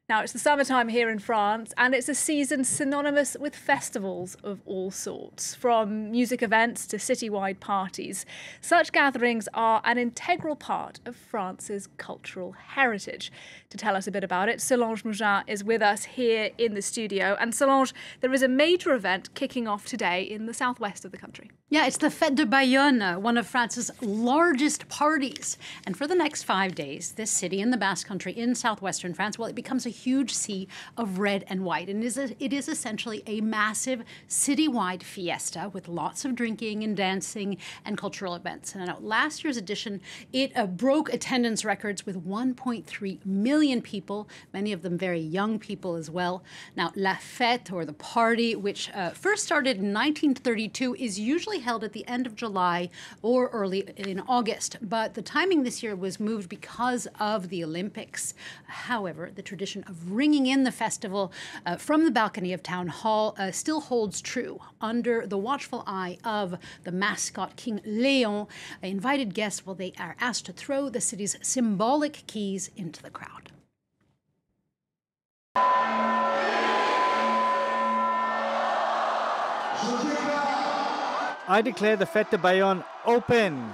Now, it's the summertime here in France, and it's a season synonymous with festivals of all sorts, from music events to citywide parties. Such gatherings are an integral part of France's cultural heritage. To tell us a bit about it, Solange Mougin is with us here in the studio. And Solange, there is a major event kicking off today in the southwest of the country. Yeah, it's the Fêtes de Bayonne, one of France's largest parties. And for the next 5 days, this city in the Basque country in southwestern France, well, it becomes a huge sea of red and white. And it is essentially a massive citywide fiesta with lots of drinking and dancing and cultural events. And last year's edition, it broke attendance records with 1.3 million people, many of them very young people as well. Now, La Fête, or the party, which first started in 1932, is usually held at the end of July or early in August. But the timing this year was moved because of the Olympics. However, the tradition of ringing in the festival from the balcony of Town Hall still holds true. Under the watchful eye of the mascot King Léon, invited guests, well, they are asked to throw the city's symbolic keys into the crowd. I declare the Fête de Bayonne open.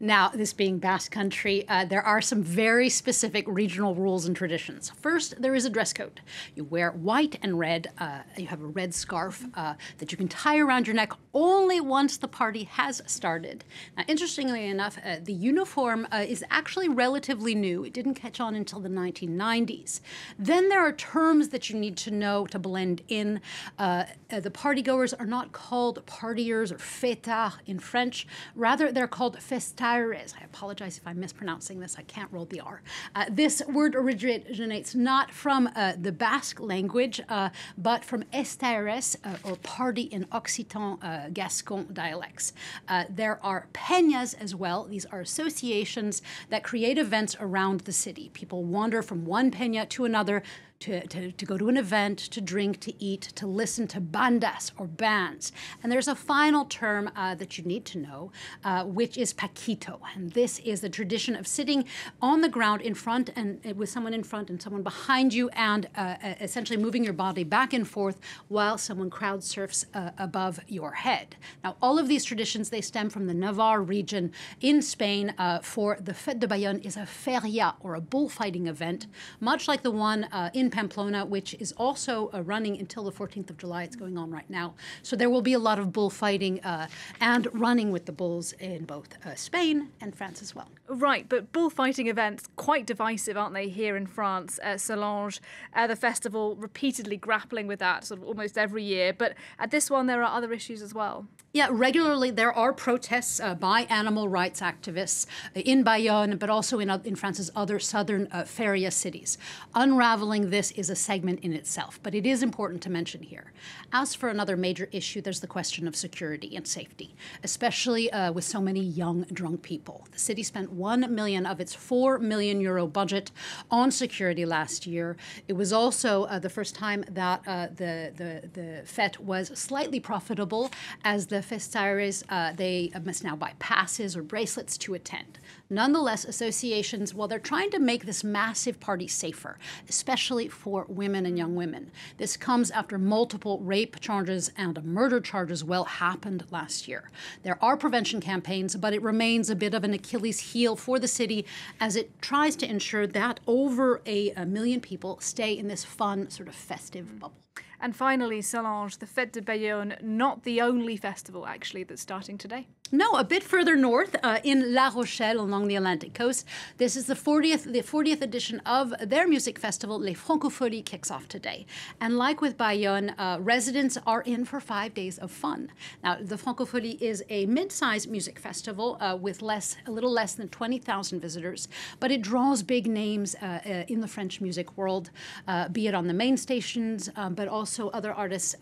Now, this being Basque country, there are some very specific regional rules and traditions. First, there is a dress code. You wear white and red. You have a red scarf that you can tie around your neck only once the party has started. Now, interestingly enough, the uniform is actually relatively new. It didn't catch on until the 1990s. Then there are terms that you need to know to blend in. The partygoers are not called partiers or fêtards in French. Rather, they're called festars. I apologize if I'm mispronouncing this. I can't roll the R. This word originates not from the Basque language, but from estaires, or party in Occitan Gascon dialects. There are peñas as well. These are associations that create events around the city. People wander from one peña to another to go to an event, to drink, to eat, to listen to bandas or bands. And there's a final term that you need to know, which is paquito. And this is the tradition of sitting on the ground in front and with someone in front and someone behind you, and essentially moving your body back and forth while someone crowd surfs above your head. Now, all of these traditions, they stem from the Navarre region in Spain. For the Fête de Bayonne is a feria, or a bullfighting event, much like the one in Pamplona, which is also running until the 14th of July. It's going on right now. So there will be a lot of bullfighting and running with the bulls in both Spain and France as well. Right, but bullfighting events, quite divisive, aren't they, here in France, Solange? The festival repeatedly grappling with that sort of almost every year. But at this one, there are other issues as well. Yeah, regularly there are protests by animal rights activists in Bayonne, but also in France's other southern feria cities. Unraveling this is a segment in itself, but it is important to mention here. As for another major issue, there's the question of security and safety, especially with so many young, drunk people. The city spent 1 million of its €4 million budget on security last year. It was also the first time that the fête was slightly profitable, as the festaires, they must now buy passes or bracelets to attend. Nonetheless, associations, well, they're trying to make this massive party safer, especially for women and young women. This comes after multiple rape charges and a murder charge as well happened last year. There are prevention campaigns, but it remains a bit of an Achilles heel for the city as it tries to ensure that over a million people stay in this fun, sort of festive bubble. And finally, Solange, the Fête de Bayonne, not the only festival, actually, that's starting today. No, a bit further north, in La Rochelle along the Atlantic coast. This is the 40th edition of their music festival. Les Francofolies kicks off today. And like with Bayonne, residents are in for 5 days of fun. Now, the Francophonie is a mid-sized music festival with a little less than 20,000 visitors, but it draws big names in the French music world, be it on the main stations, but also other artists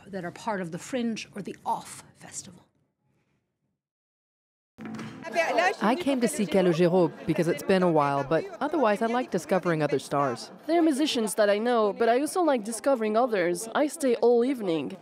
that are part of the Fringe or the Off Festival. I came to see Calogero because it's been a while, but otherwise I like discovering other stars. There are musicians that I know, but I also like discovering others. I stay all evening.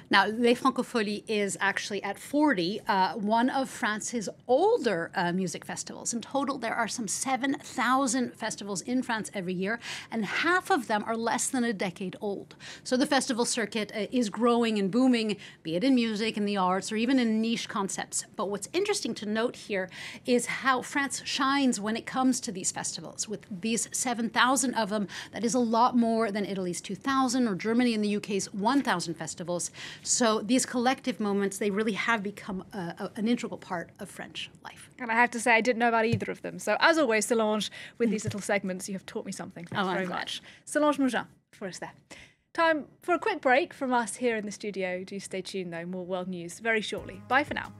Now, Les Francofolies is actually at 40, one of France's older music festivals. In total, there are some 7,000 festivals in France every year, and half of them are less than a decade old. So the festival circuit is growing and booming, be it in music, in the arts, or even in niche concepts. But what's interesting to note here is how France shines when it comes to these festivals. With these 7,000 of them, that is a lot more than Italy's 2,000 or Germany and the UK's 1,000 festivals. So these collective moments, they really have become an integral part of French life. And I have to say, I didn't know about either of them. So as always, Solange, with these little segments, you have taught me something. Thanks very much. Solange Mougin for us there. Time for a quick break from us here in the studio. Do stay tuned, though. More world news very shortly. Bye for now.